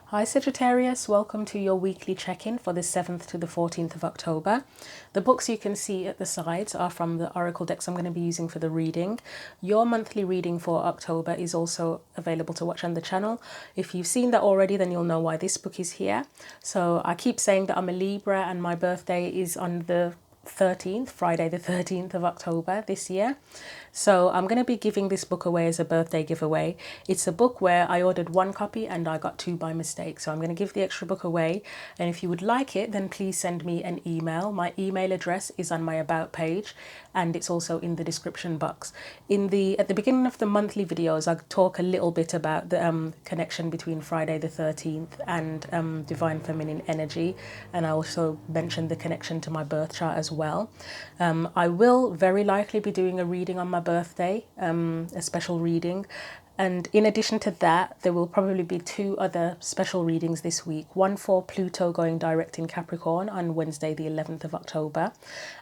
Hi Sagittarius, welcome to your weekly check-in for the 7th to the 14th of October. The books you can see at the sides are from the oracle decks I'm going to be using for the reading. Your monthly reading for October is also available to watch on the channel. If you've seen that already, then you'll know why this book is here. So I keep saying that I'm a Libra and my birthday is on the 13th, Friday the 13th of October this year. So I'm going to be giving this book away as a birthday giveaway. It's a book where I ordered one copy and I got two by mistake. So I'm going to give the extra book away. And if you would like it, then please send me an email. My email address is on my about page and it's also in the description box. At the beginning of the monthly videos, I talk a little bit about the connection between Friday the 13th and divine feminine energy. And I also mentioned the connection to my birth chart as well. I will very likely be doing a reading on my birthday, a special reading, and in addition to that there will probably be two other special readings this week, one for Pluto going direct in Capricorn on Wednesday the 11th of October,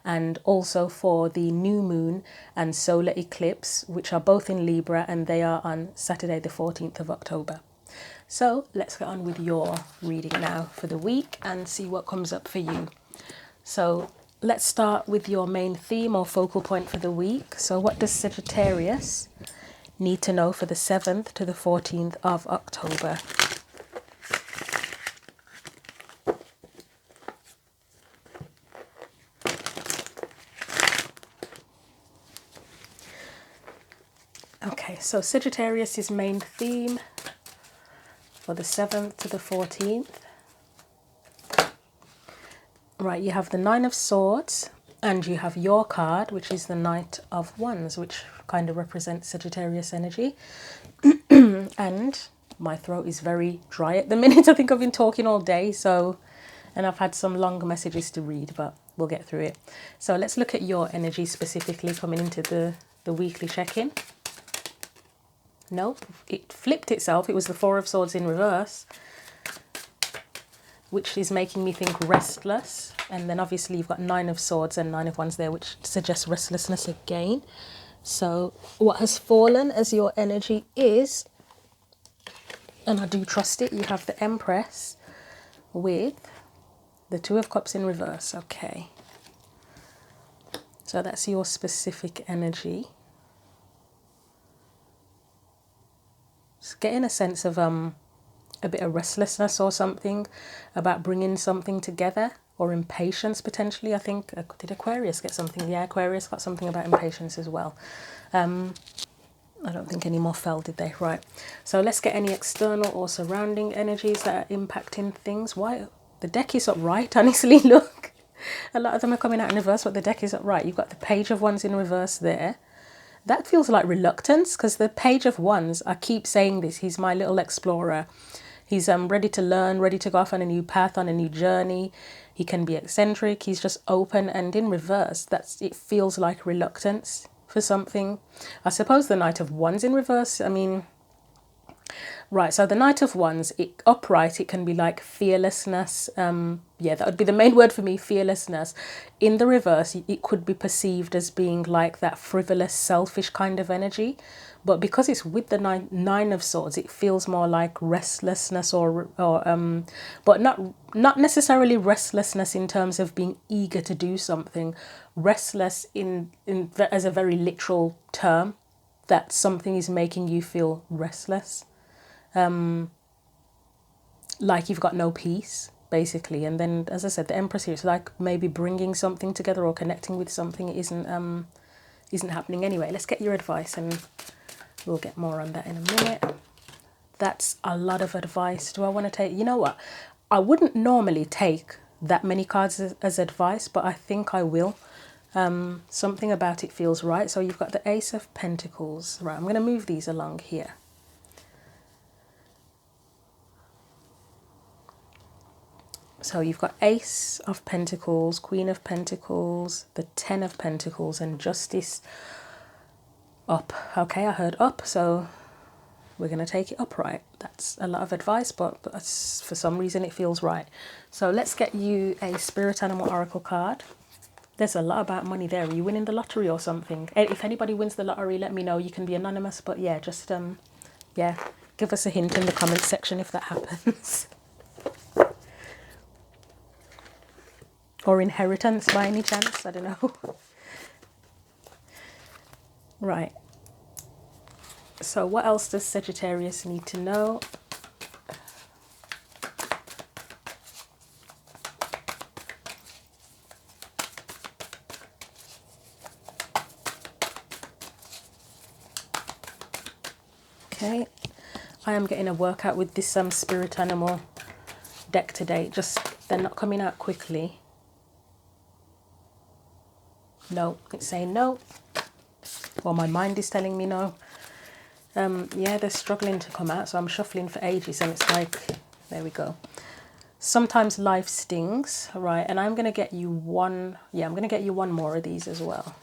and also for the new moon and solar eclipse, which are both in Libra, and they are on Saturday the 14th of October. So let's get on with your reading now for the week and see what comes up for you. So let's start with your main theme or focal point for the week. So what does Sagittarius need to know for the 7th to the 14th of October? Okay, so Sagittarius's main theme for the 7th to the 14th. Right, you have the Nine of Swords and you have your card, which is the Knight of Wands, which kind of represents Sagittarius energy. And my throat is very dry at the minute. I think I've been talking all day, and I've had some long messages to read, but we'll get through it. So let's look at your energy specifically coming into the weekly check-in. No, it flipped itself. It was the Four of Swords in reverse, which is making me think restless. And then obviously you've got Nine of Swords and Nine of Wands there, which suggests restlessness again. So what has fallen as your energy is, and I do trust it, you have the Empress with the Two of Cups in reverse. Okay. So that's your specific energy. Just getting a sense of a bit of restlessness or something, about bringing something together, or impatience potentially. I think, did Aquarius get something? Yeah, Aquarius got something about impatience as well. I don't think any more fell, did they? Right. So let's get any external or surrounding energies that are impacting things. Why? The deck is upright, honestly, look. A lot of them are coming out in reverse, but the deck is upright. You've got the Page of Wands in reverse there. That feels like reluctance, because the Page of Wands, I keep saying this, he's my little explorer. He's ready to learn, ready to go off on a new path, on a new journey. He can be eccentric, he's just open, and in reverse, it feels like reluctance for something. I suppose the Knight of Wands in reverse, I mean, right, so the Knight of Wands, upright, it can be like fearlessness. Yeah, that would be the main word for me, fearlessness. In the reverse, it could be perceived as being like that frivolous, selfish kind of energy. But because it's with the nine of Swords, it feels more like restlessness, but not necessarily restlessness in terms of being eager to do something. Restless as a very literal term, that something is making you feel restless, like you've got no peace, basically. And then, as I said, the Empress here, it's like maybe bringing something together or connecting with something. It isn't happening anyway. Let's get your advice and we'll get more on that in a minute. That's a lot of advice. Do I want to take... You know what? I wouldn't normally take that many cards as advice, but I think I will. Something about it feels right. So you've got the Ace of Pentacles. Right, I'm going to move these along here. So you've got Ace of Pentacles, Queen of Pentacles, the Ten of Pentacles, and Justice up. Okay, I heard up, so we're going to take it upright. That's a lot of advice, but for some reason it feels right. So let's get you a Spirit Animal Oracle card. There's a lot about money there. Are you winning the lottery or something? If anybody wins the lottery, let me know. You can be anonymous, but yeah, just yeah, give us a hint in the comments section if that happens. Or inheritance by any chance, I don't know. Right. So what else does Sagittarius need to know? Okay, I am getting a workout with this spirit animal deck today. Just, they're not coming out quickly. No, it's saying no. Well, my mind is telling me no. Yeah, they're struggling to come out, so I'm shuffling for ages, and it's like, there we go. Sometimes life stings, right? And I'm going to get you one, yeah, I'm going to get you one more of these as well.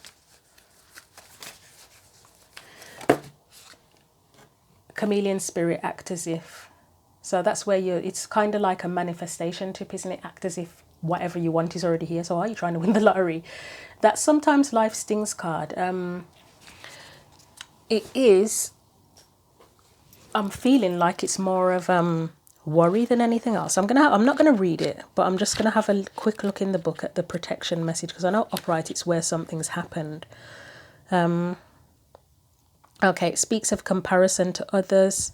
Chameleon spirit, act as if. So that's where it's kind of like a manifestation tip, isn't it? Act as if whatever you want is already here. So are you trying to win the lottery? That sometimes life stings card. It is, I'm feeling like it's more of worry than anything else. I'm not gonna read it, but I'm just gonna have a quick look in the book at the protection message, because I know upright, it's where something's happened. Okay, it speaks of comparison to others.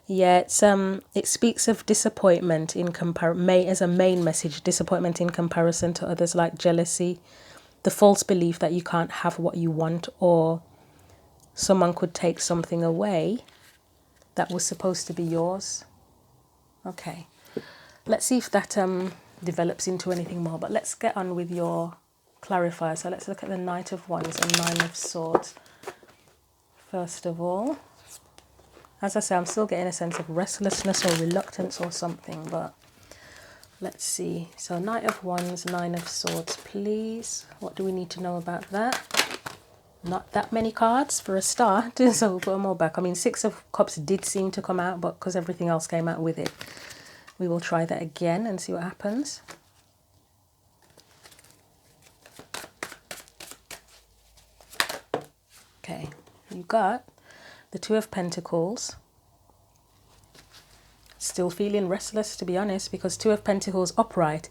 Yeah, it speaks of disappointment in as a main message, disappointment in comparison to others, like jealousy, the false belief that you can't have what you want, or someone could take something away that was supposed to be yours. Okay, let's see if that develops into anything more, but let's get on with your clarifier. So let's look at the Knight of Wands and Nine of Swords. First of all, as I say, I'm still getting a sense of restlessness or reluctance or something, but let's see. So Knight of Wands, Nine of Swords, please. What do we need to know about that? Not that many cards for a start, so we'll put them all back. I mean, Six of Cups did seem to come out, but because everything else came out with it, we will try that again and see what happens. Okay, you got the Two of Pentacles. Still feeling restless, to be honest, because Two of Pentacles upright,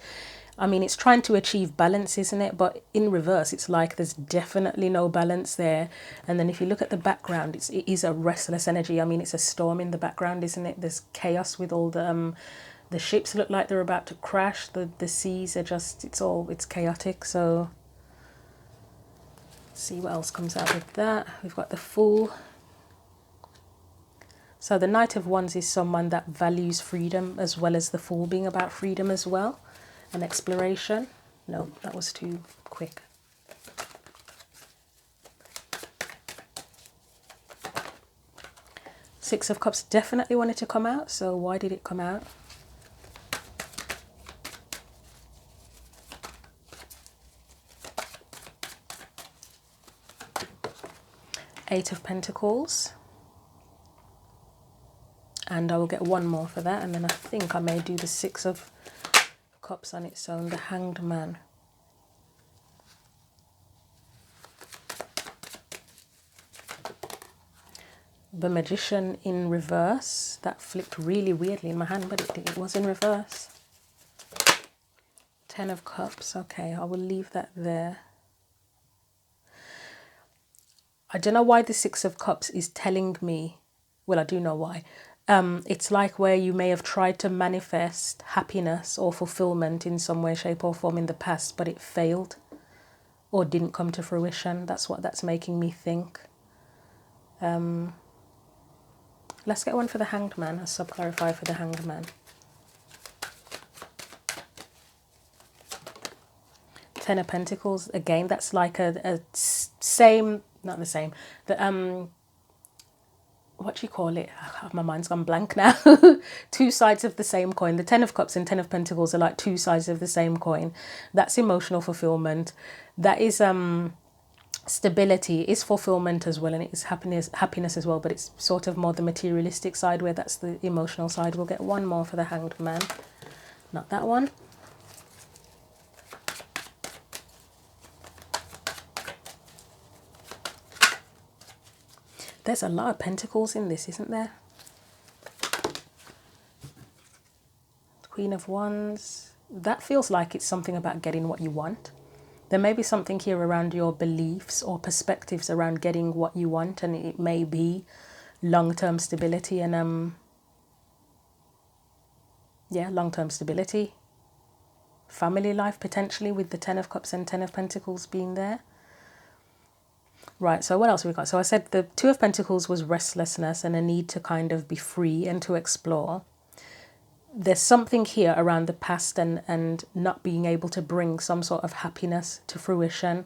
I mean, it's trying to achieve balance, isn't it? But in reverse, it's like there's definitely no balance there. And then if you look at the background, it is a restless energy. I mean, it's a storm in the background, isn't it? There's chaos with all the ships look like they're about to crash. The seas are just, it's chaotic. So let's see what else comes out with that. We've got the Fool. So the Knight of Wands is someone that values freedom, as well as the Fool being about freedom as well. And exploration. No, that was too quick. Six of Cups definitely wanted to come out, so why did it come out? Eight of Pentacles. And I will get one more for that, and then I think I may do the Six of Cups on its own, the Hanged Man. The Magician in reverse. That flipped really weirdly in my hand, but it was in reverse. Ten of Cups. Okay, I will leave that there. I don't know why the Six of Cups is telling me, well, I do know why. It's like where you may have tried to manifest happiness or fulfillment in some way, shape or form in the past, but it failed or didn't come to fruition. That's what that's making me think. Let's get one for the Hanged Man, a sub-clarifier for the Hanged Man. Ten of Pentacles, again, that's like a same, not the same, the what do you call it? My mind's gone blank now. Two sides of the same coin. The Ten of Cups and Ten of Pentacles are like two sides of the same coin. That's emotional fulfillment. That is stability, is fulfillment as well, and it is happiness as well, but it's sort of more the materialistic side, where that's the emotional side. We'll get one more for the Hanged Man. Not that one. There's a lot of pentacles in this, isn't there? Queen of Wands. That feels like it's something about getting what you want. There may be something here around your beliefs or perspectives around getting what you want, and it may be long-term stability and yeah, long-term stability. Family life potentially, with the Ten of Cups and Ten of Pentacles being there. Right, so what else have we got? So I said the Two of Pentacles was restlessness and a need to kind of be free and to explore. There's something here around the past and not being able to bring some sort of happiness to fruition.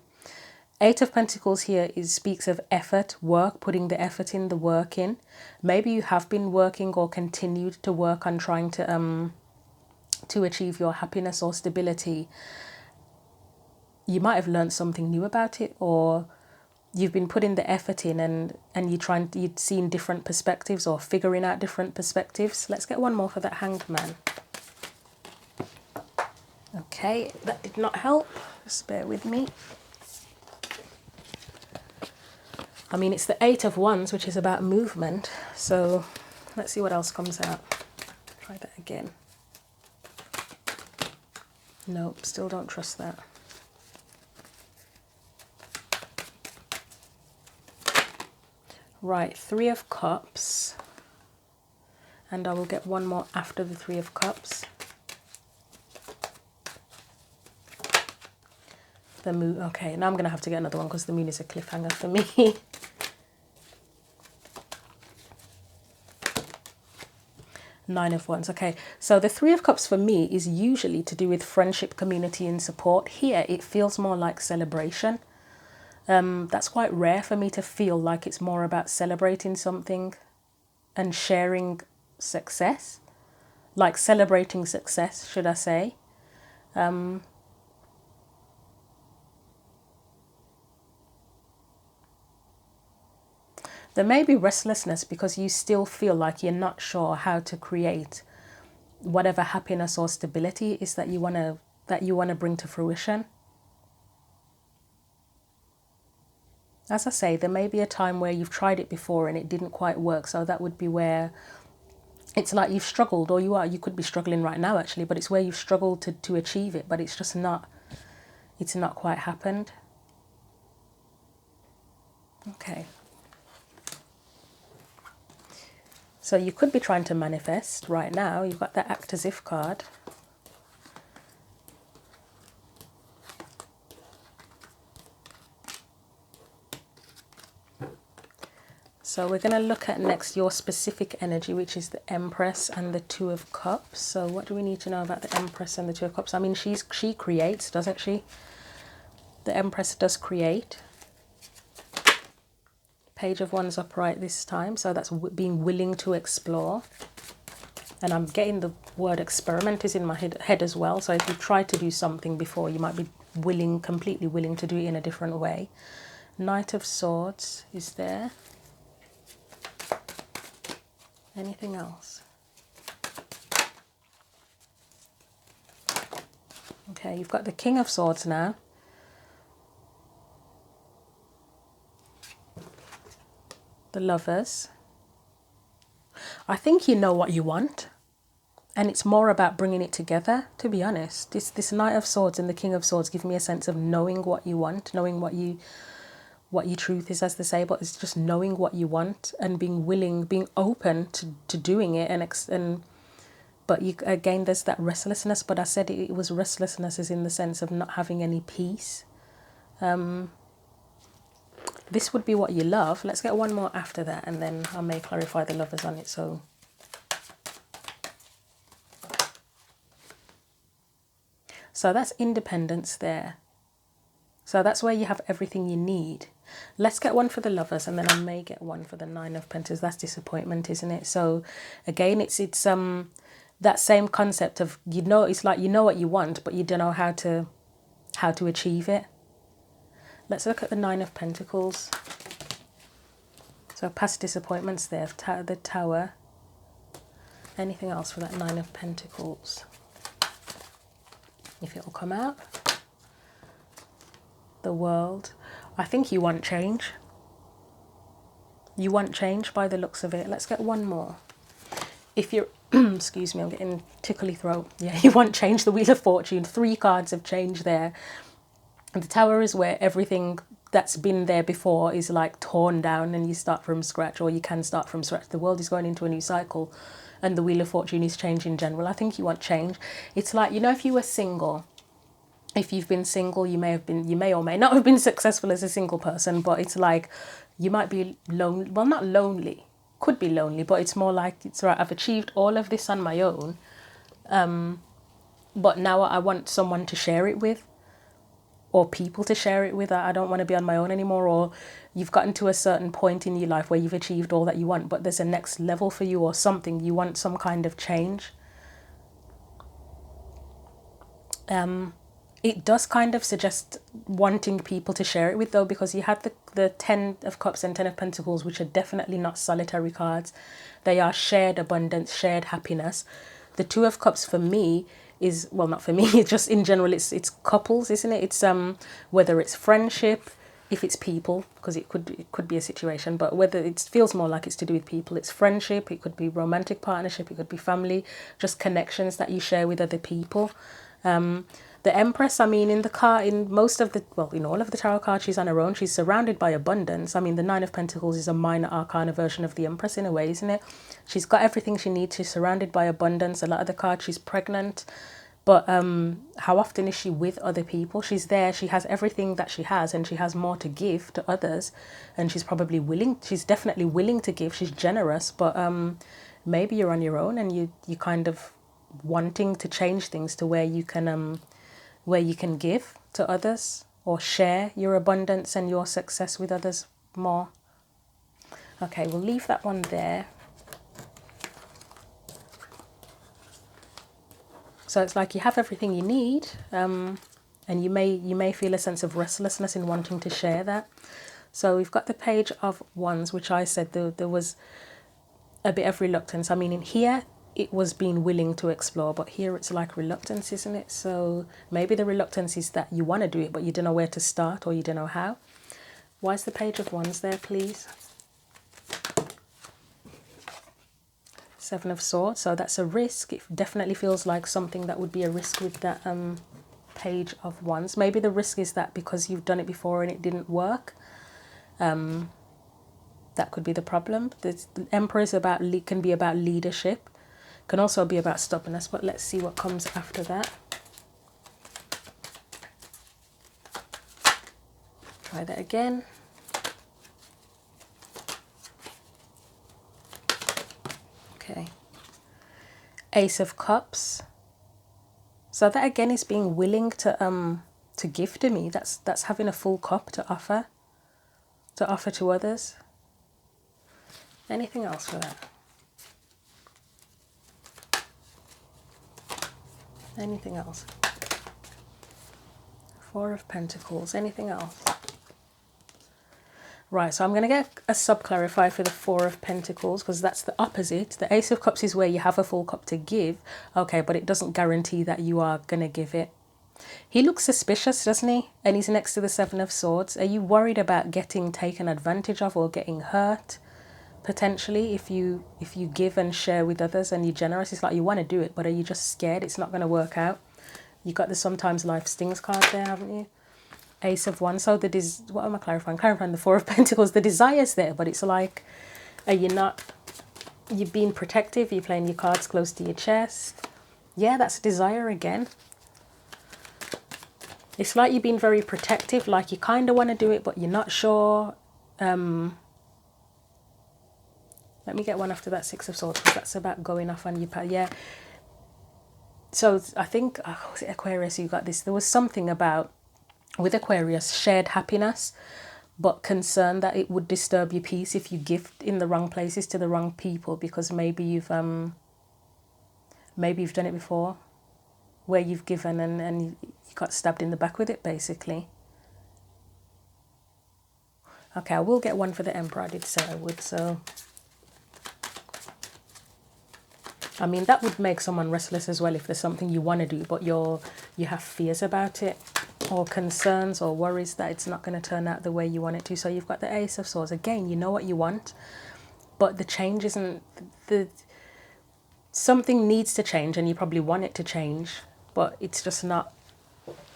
Eight of Pentacles here speaks of effort, work, putting the effort in, the work in. Maybe you have been working or continued to work on trying to achieve your happiness or stability. You might have learned something new about it, or you've been putting the effort in and you've seen different perspectives or figuring out different perspectives. Let's get one more for that Hanged Man. Okay, that did not help. Just bear with me. I mean, it's the Eight of Wands, which is about movement. So let's see what else comes out. Try that again. Nope, still don't trust that. Right, Three of Cups. And I will get one more after the Three of Cups. The Moon. Okay, now I'm going to have to get another one because the Moon is a cliffhanger for me. Nine of Wands. Okay, so the Three of Cups for me is usually to do with friendship, community and support. Here it feels more like celebration. That's quite rare for me to feel like it's more about celebrating something and sharing success, like celebrating success, should I say. There may be restlessness because you still feel like you're not sure how to create whatever happiness or stability it is that you want to bring to fruition. As I say, there may be a time where you've tried it before and it didn't quite work. So that would be where it's like you've struggled, or you could be struggling right now actually, but it's where you've struggled to achieve it, but it's just not quite happened. Okay. So you could be trying to manifest right now. You've got the Act As If card. So we're going to look at next your specific energy, which is the Empress and the Two of Cups. So what do we need to know about the Empress and the Two of Cups? I mean, she creates, doesn't she? The Empress does create. Page of Wands upright this time. So that's being willing to explore. And I'm getting the word experiment is in my head as well. So if you've tried to do something before, you might be completely willing to do it in a different way. Knight of Swords is there. Anything else? Okay, you've got the King of Swords now. The Lovers. I think you know what you want. And it's more about bringing it together, to be honest. This Knight of Swords and the King of Swords give me a sense of knowing what you want, knowing what your truth is, as they say, but it's just knowing what you want and being willing, being open to doing it. But again, there's that restlessness, but I said it was restlessness is in the sense of not having any peace. This would be what you love. Let's get one more after that, and then I may clarify the Lovers on it. So that's independence there. So that's where you have everything you need. Let's get one for the Lovers, and then I may get one for the Nine of Pentacles. That's disappointment, isn't it? So again, it's that same concept of, it's like you know what you want, but you don't know how to achieve it. Let's look at the Nine of Pentacles. So past disappointments there, the Tower. Anything else for that Nine of Pentacles? If it will come out. The World. I think you want change. You want change by the looks of it. Let's get one more. if you're, excuse me, I'm getting tickly throat. Yeah, you want change, the Wheel of Fortune, 3 cards of change there. And the Tower is where everything that's been there before is like torn down and you start from scratch, or you can start from scratch. The world is going into a new cycle and the Wheel of Fortune is change in general. I think you want change. It's like, you know, if you were single, if you've been single, you may or may not have been successful as a single person, but it's like you might be lonely. Well, not lonely, could be lonely, but it's more like, it's right, I've achieved all of this on my own, but now I want someone to share it with, or people to share it with. I don't want to be on my own anymore. Or you've gotten to a certain point in your life where you've achieved all that you want, but there's a next level for you, or something, you want some kind of change. It does kind of suggest wanting people to share it with, though, because you had the 10 of Cups and 10 of Pentacles, which are definitely not solitary cards. They are shared abundance, shared happiness. The 2 of Cups for me is, well, not for me, just in general, it's couples, isn't it? It's whether it's friendship, if it's people, because it could be a situation, but whether it feels more like it's to do with people, it's friendship, it could be romantic partnership, it could be family, just connections that you share with other people. The Empress, I mean, in most of the, well, in all of the tarot cards, she's on her own. She's surrounded by abundance. I mean, the 9 of Pentacles is a minor arcana version of the Empress in a way, isn't it? She's got everything she needs. She's surrounded by abundance. A lot of the cards, she's pregnant. But how often is she with other people? She's there. She has everything that she has, and she has more to give to others. And she's probably willing. She's definitely willing to give. She's generous. But maybe you're on your own, and you kind of wanting to change things to where you can give to others, or share your abundance and your success with others more. Okay, we'll leave that one there. So it's like you have everything you need, and you may feel a sense of restlessness in wanting to share that. So we've got the Page of Wands, which I said there was a bit of reluctance. I mean, in here, it was being willing to explore, but here it's like reluctance, isn't it? So maybe the reluctance is that you want to do it, but you don't know where to start, or you don't know how. Why is the Page of Wands there, please? 7 of Swords, so that's a risk. It definitely feels like something that would be a risk with that Page of Wands. Maybe the risk is that because you've done it before and it didn't work. That could be the problem. The Emperor is can be about leadership. Can also be about stubbornness, but let's see what comes after that. Try that again. Okay. Ace of Cups. So that again is being willing to give to me. That's having a full cup to offer to others. Anything else for that? Anything else? 4 of Pentacles. Anything else? Right, so I'm going to get a sub-clarifier for the 4 of Pentacles, because that's the opposite. The Ace of Cups is where you have a full cup to give. Okay, but it doesn't guarantee that you are going to give it. He looks suspicious, doesn't he? And he's next to the 7 of Swords. Are you worried about getting taken advantage of or getting hurt? Potentially, if you give and share with others and you're generous, it's like you want to do it, but are you just scared it's not going to work out? You got the Sometimes Life Stings card there, haven't you? Ace of Wands. So what am I clarifying? Clarifying the 4 of Pentacles. The desire's there, but it's like, you're being protective, you're playing your cards close to your chest. Yeah, that's desire again. It's like you're being very protective, like you kind of want to do it, but you're not sure. Let me get one after that 6 of Swords, because that's about going off on your path. Yeah. So I think, was it Aquarius who got this? There was something about, with Aquarius, shared happiness, but concern that it would disturb your peace if you give in the wrong places to the wrong people, because maybe you've done it before, where you've given and you got stabbed in the back with it, basically. Okay, I will get one for the Emperor. I did say I would, so... I mean, that would make someone restless as well if there's something you want to do, but you have fears about it, or concerns or worries that it's not going to turn out the way you want it to. So you've got the Ace of Swords. Again, you know what you want, but the change isn't... something needs to change and you probably want it to change, but it's just not,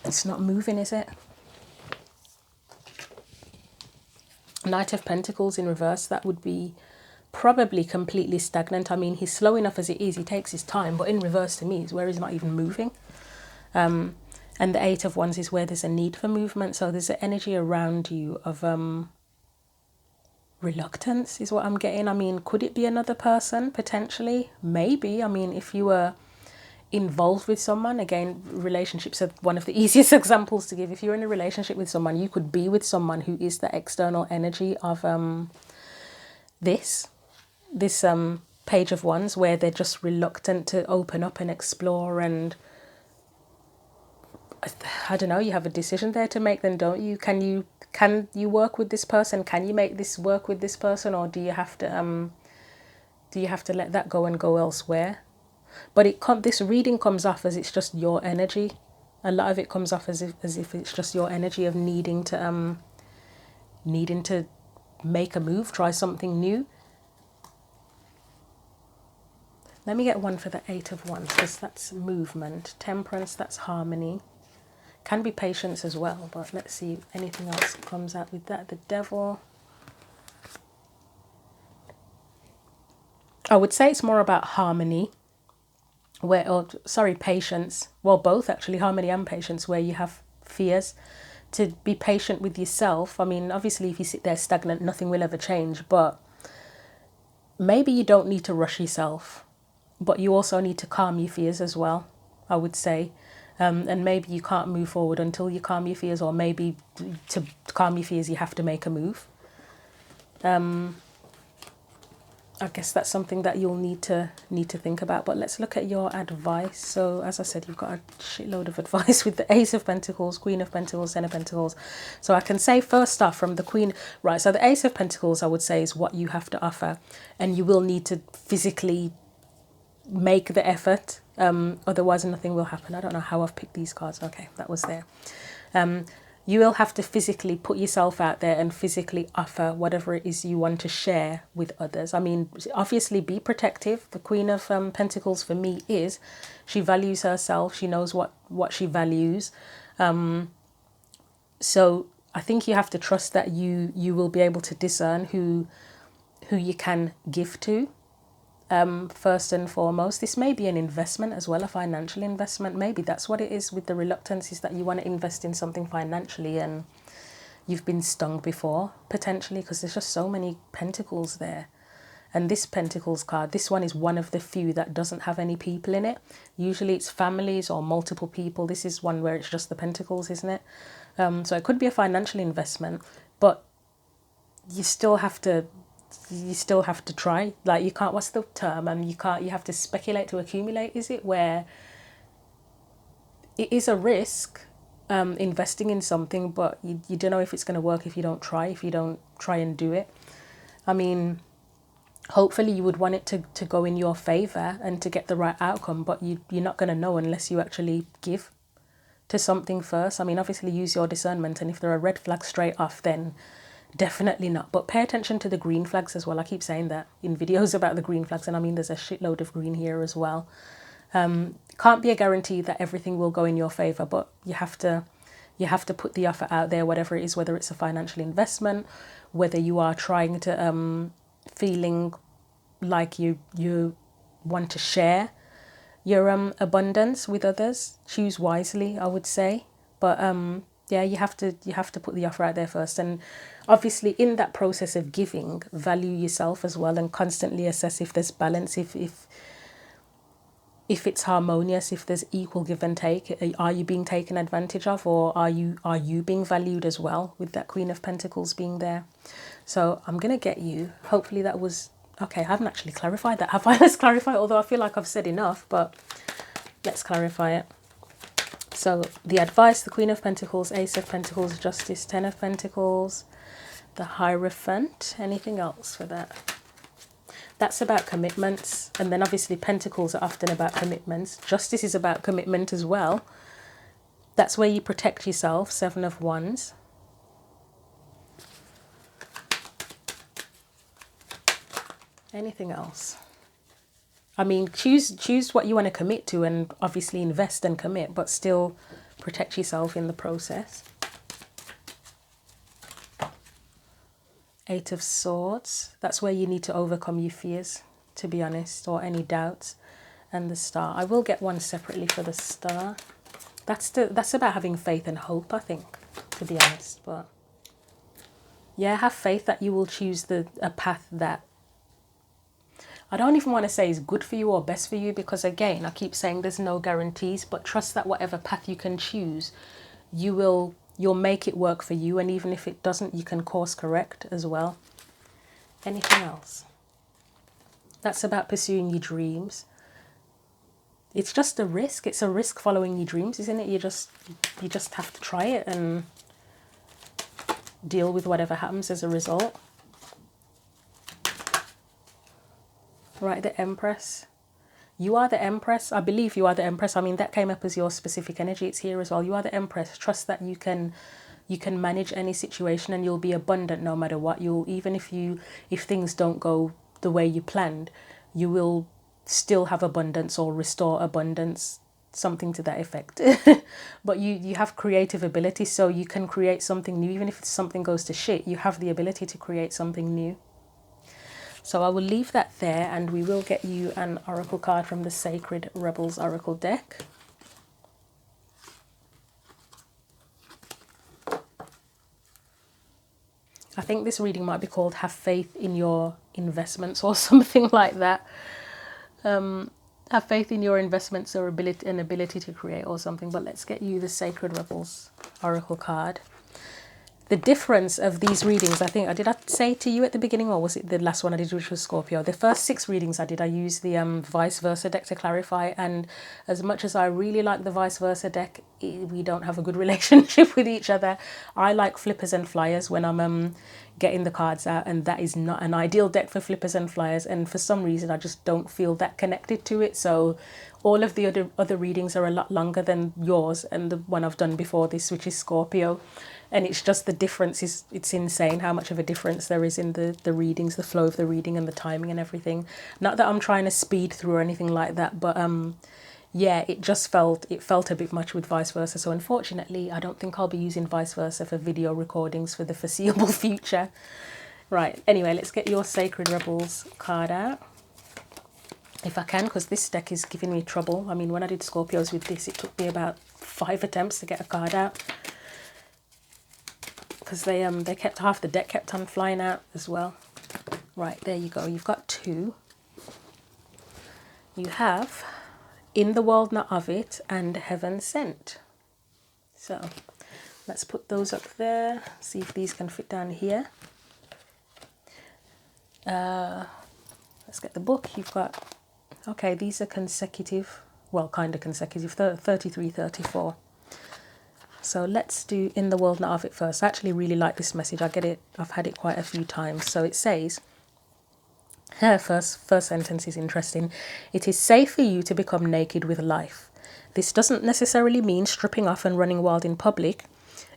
it's not moving, is it? Knight of Pentacles in reverse, that would be probably completely stagnant. I mean, he's slow enough as it is, he takes his time, but in reverse to me is where he's not even moving. And the Eight of Wands is where there's a need for movement. So there's an energy around you of reluctance is what I'm getting. I mean, could it be another person? Potentially, maybe. I mean, if you were involved with someone, again, relationships are one of the easiest examples to give. If you're in a relationship with someone, you could be with someone who is the external energy of this Page of Wands, where they're just reluctant to open up and explore, and I don't know, you have a decision there to make then, don't you? Can you work with this person? Can you make this work with this person, or do you have to let that go and go elsewhere? But this reading comes off as it's just your energy. A lot of it comes off as if it's just your energy of needing to make a move, try something new. Let me get one for the Eight of Wands, because that's movement. Temperance, that's harmony. Can be patience as well, but let's see if anything else comes out with that. The Devil. I would say it's more about harmony, patience. Well, both actually, harmony and patience, where you have fears. To be patient with yourself. I mean, obviously, if you sit there stagnant, nothing will ever change, but maybe you don't need to rush yourself, but you also need to calm your fears as well, I would say. And maybe you can't move forward until you calm your fears, or maybe to calm your fears you have to make a move. I guess that's something that you'll need to think about. But let's look at your advice. So as I said, you've got a shitload of advice with the Ace of Pentacles, Queen of Pentacles, Ten of Pentacles. So I can say first off from the Queen, right, so the Ace of Pentacles, I would say, is what you have to offer, and you will need to physically make the effort, otherwise nothing will happen. I don't know how I've picked these cards. Okay, that was there. You will have to physically put yourself out there and physically offer whatever it is you want to share with others. I mean, obviously be protective. The Queen of Pentacles for me is, she values herself. She knows what she values. So I think you have to trust that you will be able to discern who you can give to. First and foremost, this may be an investment as well, a financial investment. Maybe that's what it is with the reluctance, is that you want to invest in something financially and you've been stung before, potentially, because there's just so many pentacles there. And this Pentacles card, this one is one of the few that doesn't have any people in it. Usually it's families or multiple people. This is one where it's just the Pentacles, isn't it? So it could be a financial investment, but you still have to try. Like, you can't, what's the term, you have to speculate to accumulate, is it, where it is a risk investing in something, but you don't know if it's going to work if you don't try and do it. I mean, hopefully you would want it to go in your favor and to get the right outcome, but you're not going to know unless you actually give to something first. I mean, obviously use your discernment, and if there are red flags straight off, then definitely not. But pay attention to the green flags as well. I keep saying that in videos about the green flags, and I mean, there's a shitload of green here as well. Can't be a guarantee that everything will go in your favor, but you have to put the offer out there, whatever it is, whether it's a financial investment, whether you are trying to feeling like you want to share your abundance with others. Choose wisely, I would say. But yeah, you have to put the offer out there first, and obviously in that process of giving, value yourself as well, and constantly assess if there's balance, if it's harmonious, if there's equal give and take. Are you being taken advantage of, or are you being valued as well, with that Queen of Pentacles being there? So I'm gonna get you, hopefully that was okay. I haven't actually clarified that, have I? Let's clarify, although I feel like I've said enough, but let's clarify it. So the advice, the Queen of Pentacles, Ace of Pentacles, Justice, Ten of Pentacles, the Hierophant. Anything else for that? That's about commitments. And then obviously Pentacles are often about commitments. Justice is about commitment as well. That's where you protect yourself. Seven of Wands. Anything else? I mean, choose what you want to commit to, and obviously invest and commit, but still protect yourself in the process. Eight of Swords. That's where you need to overcome your fears, to be honest, or any doubts. And the Star. I will get one separately for the Star. That's about having faith and hope, I think, to be honest. But yeah, have faith that you will choose a path that I don't even want to say is good for you or best for you, because again, I keep saying there's no guarantees, but trust that whatever path you can choose, you'll make it work for you. And even if it doesn't, you can course correct as well. Anything else? That's about pursuing your dreams. It's just a risk. It's a risk following your dreams, isn't it? You just have to try it and deal with whatever happens as a result. Right, the Empress. You are the Empress. I believe you are the Empress. I mean, that came up as your specific energy. It's here as well. You are the Empress. Trust that you can manage any situation, and you'll be abundant no matter what. Even if things don't go the way you planned, you will still have abundance or restore abundance, something to that effect. But you have creative ability, so you can create something new. Even if something goes to shit, you have the ability to create something new. So I will leave that there, and we will get you an oracle card from the Sacred Rebels Oracle deck. I think this reading might be called Have Faith in Your Investments or something like that. Have faith in your investments or ability to create or something. But let's get you the Sacred Rebels Oracle card. The difference of these readings, I think, did I say to you at the beginning, or was it the last one I did, which was Scorpio? The first 6 readings I did, I used the vice versa deck to clarify. And as much as I really like the vice versa deck, we don't have a good relationship with each other. I like flippers and flyers when I'm getting the cards out, and that is not an ideal deck for flippers and flyers. And for some reason, I just don't feel that connected to it. So all of the other readings are a lot longer than yours and the one I've done before this, which is Scorpio. And it's just the difference it's insane how much of a difference there is in the readings, the flow of the reading and the timing and everything. Not that I'm trying to speed through or anything like that, but yeah, it felt a bit much with vice versa. So unfortunately, I don't think I'll be using vice versa for video recordings for the foreseeable future. Right, anyway, let's get your Sacred Rebels card out. If I can, because this deck is giving me trouble. I mean, when I did Scorpios with this, it took me about 5 attempts to get a card out, because they kept half the deck kept on flying out as well. Right, there you go. You've got 2. You have In the World Not of It and Heaven Sent. So let's put those up there. See if these can fit down here. Let's get the book. You've got, okay, these are consecutive, well, kind of consecutive, 33, 34. So let's do In the World Not of It first. I actually really like this message. I've had it quite a few times. So it says, first sentence is interesting. It is safe for you to become naked with life. This doesn't necessarily mean stripping off and running wild in public.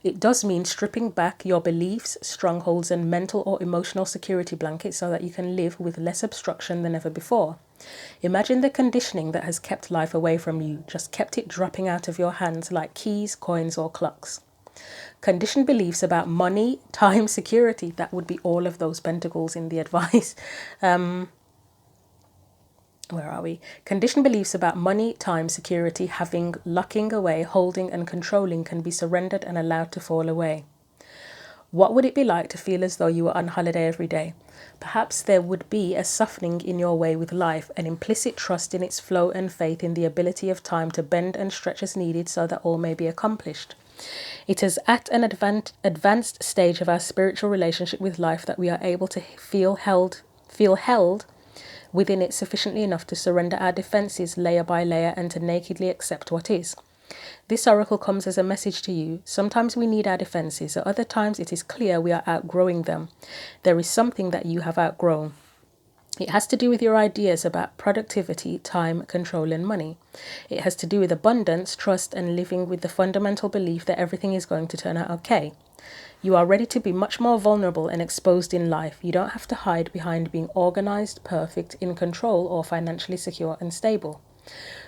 It does mean stripping back your beliefs, strongholds, and mental or emotional security blankets so that you can live with less obstruction than ever before. Imagine the conditioning that has kept life away from you, just kept it dropping out of your hands like keys, coins, or clocks. Conditioned beliefs about money, time, security, that would be all of those pentacles in the advice. Where are we? Conditioned beliefs about money, time, security, having, locking away, holding, and controlling can be surrendered and allowed to fall away. What would it be like to feel as though you were on holiday every day? Perhaps there would be a softening in your way with life, an implicit trust in its flow and faith in the ability of time to bend and stretch as needed so that all may be accomplished. It is at an advanced stage of our spiritual relationship with life that we are able to feel held within it sufficiently enough to surrender our defences layer by layer and to nakedly accept what is. This oracle comes as a message to you. Sometimes we need our defences, at other times it is clear we are outgrowing them. There is something that you have outgrown. It has to do with your ideas about productivity, time, control, and money. It has to do with abundance, trust, and living with the fundamental belief that everything is going to turn out okay. You are ready to be much more vulnerable and exposed in life. You don't have to hide behind being organized, perfect, in control, or financially secure and stable.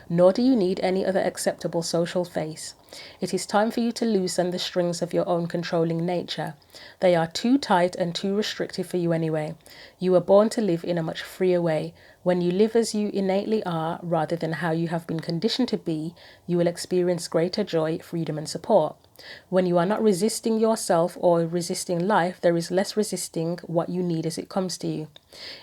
Nor do you need any other acceptable social face. It is time for you to loosen the strings of your own controlling nature. They are too tight and too restrictive for you anyway. You were born to live in a much freer way. When you live as you innately are, rather than how you have been conditioned to be, you will experience greater joy, freedom, and support. When you are not resisting yourself or resisting life, there is less resisting what you need as it comes to you.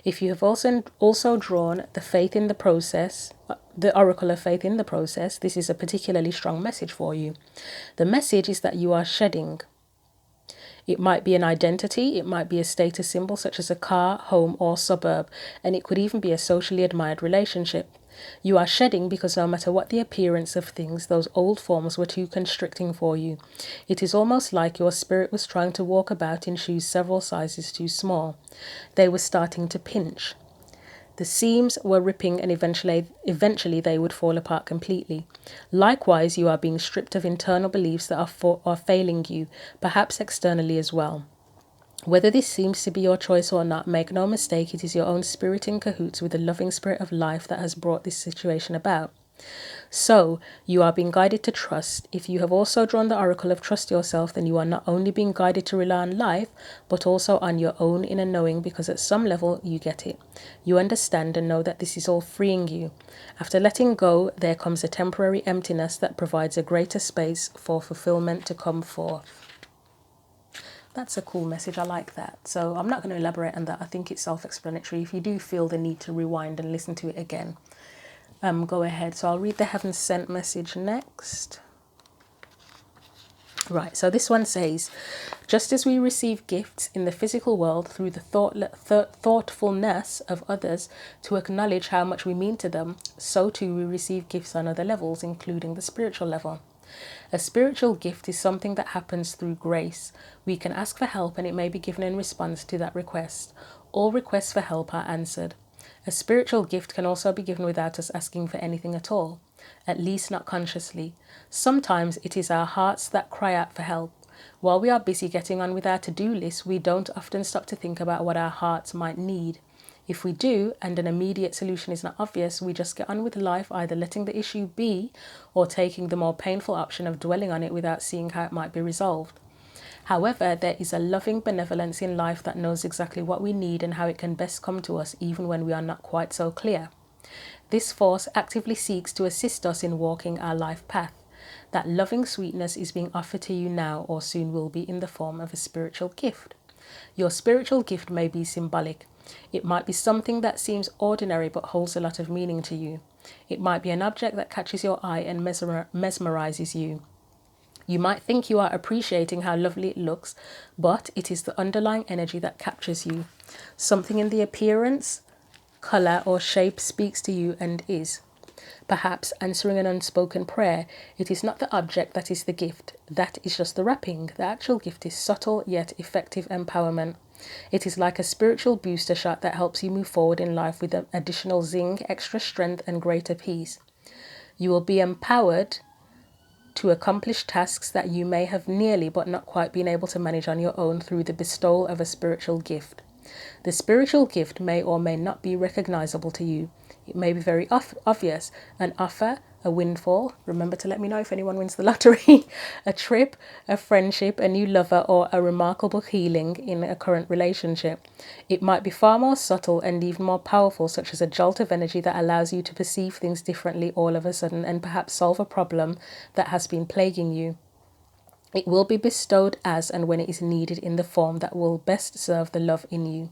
If you have also drawn the faith in the process, the oracle of faith in the process, this is a particularly strong message for you. The message is that you are shedding. It might be an identity, it might be a status symbol such as a car, home, or suburb, and it could even be a socially admired relationship. You are shedding because no matter what the appearance of things, those old forms were too constricting for you. It is almost like your spirit was trying to walk about in shoes several sizes too small. They were starting to pinch. The seams were ripping, and eventually they would fall apart completely. Likewise, you are being stripped of internal beliefs that are failing you, perhaps externally as well. Whether this seems to be your choice or not, make no mistake, it is your own spirit in cahoots with the loving spirit of life that has brought this situation about. So, you are being guided to trust. If you have also drawn the oracle of trust yourself, then you are not only being guided to rely on life, but also on your own inner knowing, because at some level you get it. You understand and know that this is all freeing you. After letting go, there comes a temporary emptiness that provides a greater space for fulfillment to come forth. That's a cool message. I like that. So I'm not going to elaborate on that. I think it's self-explanatory. If you do feel the need to rewind and listen to it again, go ahead. So I'll read the Heaven Sent message next. Right, so this one says, just as we receive gifts in the physical world through the thoughtfulness of others to acknowledge how much we mean to them, so too we receive gifts on other levels, including the spiritual level. A spiritual gift is something that happens through grace. We can ask for help and it may be given in response to that request. All requests for help are answered. A spiritual gift can also be given without us asking for anything at all, at least not consciously. Sometimes it is our hearts that cry out for help. While we are busy getting on with our to-do list, we don't often stop to think about what our hearts might need. If we do, and an immediate solution is not obvious, we just get on with life, either letting the issue be or taking the more painful option of dwelling on it without seeing how it might be resolved. However, there is a loving benevolence in life that knows exactly what we need and how it can best come to us, even when we are not quite so clear. This force actively seeks to assist us in walking our life path. That loving sweetness is being offered to you now, or soon will be, in the form of a spiritual gift. Your spiritual gift may be symbolic. It might be something that seems ordinary but holds a lot of meaning to you. It might be an object that catches your eye and mesmerizes you. You might think you are appreciating how lovely it looks, but it is the underlying energy that captures you. Something in the appearance, colour, or shape speaks to you and is. Perhaps answering an unspoken prayer. It is not the object that is the gift. That is just the wrapping. The actual gift is subtle yet effective empowerment. It is like a spiritual booster shot that helps you move forward in life with an additional zing, extra strength, and greater peace. You will be empowered to accomplish tasks that you may have nearly but not quite been able to manage on your own through the bestowal of a spiritual gift. The spiritual gift may or may not be recognizable to you. It may be very obvious, an offer, a windfall, remember to let me know if anyone wins the lottery, a trip, a friendship, a new lover, or a remarkable healing in a current relationship. It might be far more subtle and even more powerful, such as a jolt of energy that allows you to perceive things differently all of a sudden and perhaps solve a problem that has been plaguing you. It will be bestowed as and when it is needed in the form that will best serve the love in you.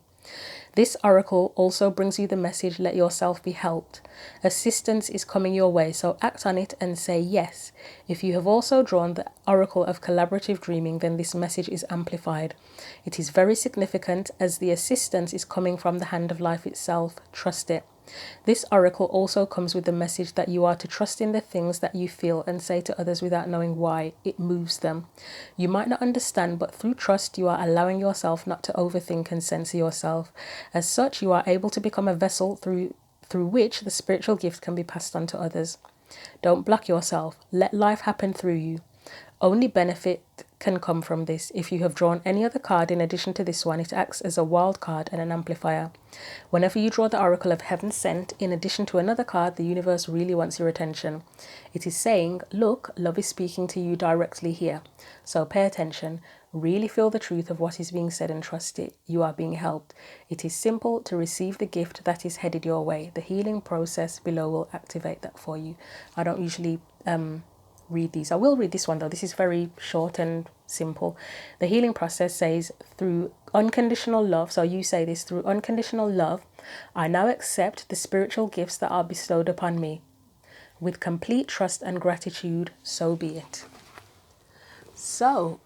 This oracle also brings you the message, let yourself be helped. Assistance is coming your way, so act on it and say yes. If you have also drawn the oracle of collaborative dreaming, then this message is amplified. It is very significant as the assistance is coming from the hand of life itself. Trust it. This oracle also comes with the message that you are to trust in the things that you feel and say to others without knowing why. It moves them. You might not understand, but through trust you are allowing yourself not to overthink and censor yourself. As such, you are able to become a vessel through which the spiritual gift can be passed on to others. Don't block yourself. Let life happen through you. Only benefit can come from this. If you have drawn any other card in addition to this one, it acts as a wild card and an amplifier. Whenever you draw the Oracle of Heaven Sent in addition to another card, the universe really wants your attention. It is saying, look, love is speaking to you directly here. So pay attention, really feel the truth of what is being said and trust it. You are being helped. It is simple to receive the gift that is headed your way. The healing process below will activate that for you. I don't usually read these. I will read this one though. This is very short and simple. The healing process says, through unconditional love, so you say this, through unconditional love, I now accept the spiritual gifts that are bestowed upon me. With complete trust and gratitude, so be it. So,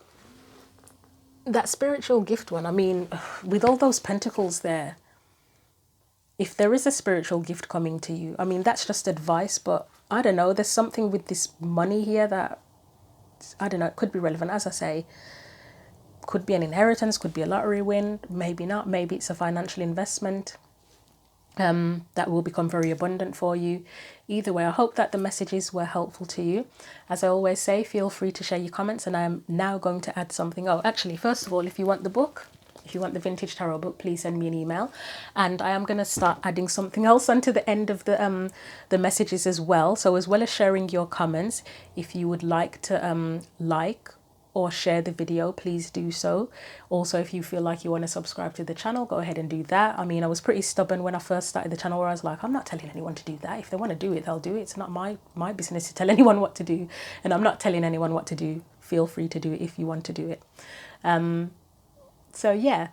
that spiritual gift one, I mean, with all those pentacles there, if there is a spiritual gift coming to you, I mean, that's just advice, but I don't know, there's something with this money here that, I don't know, it could be relevant. As I say, could be an inheritance, could be a lottery win, maybe not, maybe it's a financial investment that will become very abundant for you. Either way, I hope that the messages were helpful to you. As I always say, feel free to share your comments, and I am now going to add something. Oh, actually, first of all, if you want the book, if you want the vintage tarot book, please send me an email, and I am going to start adding something else onto the end of the messages as well. So as well as sharing your comments, if you would like to like or share the video, please do so. Also, if you feel like you want to subscribe to the channel, go ahead and do that. I mean, I was pretty stubborn when I first started the channel, where I was like, I'm not telling anyone to do that. If they want to do it, they'll do it. It's not my business to tell anyone what to do, and I'm not telling anyone what to do. Feel free to do it if you want to do it. So yeah,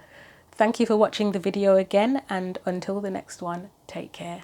thank you for watching the video again, and until the next one, take care.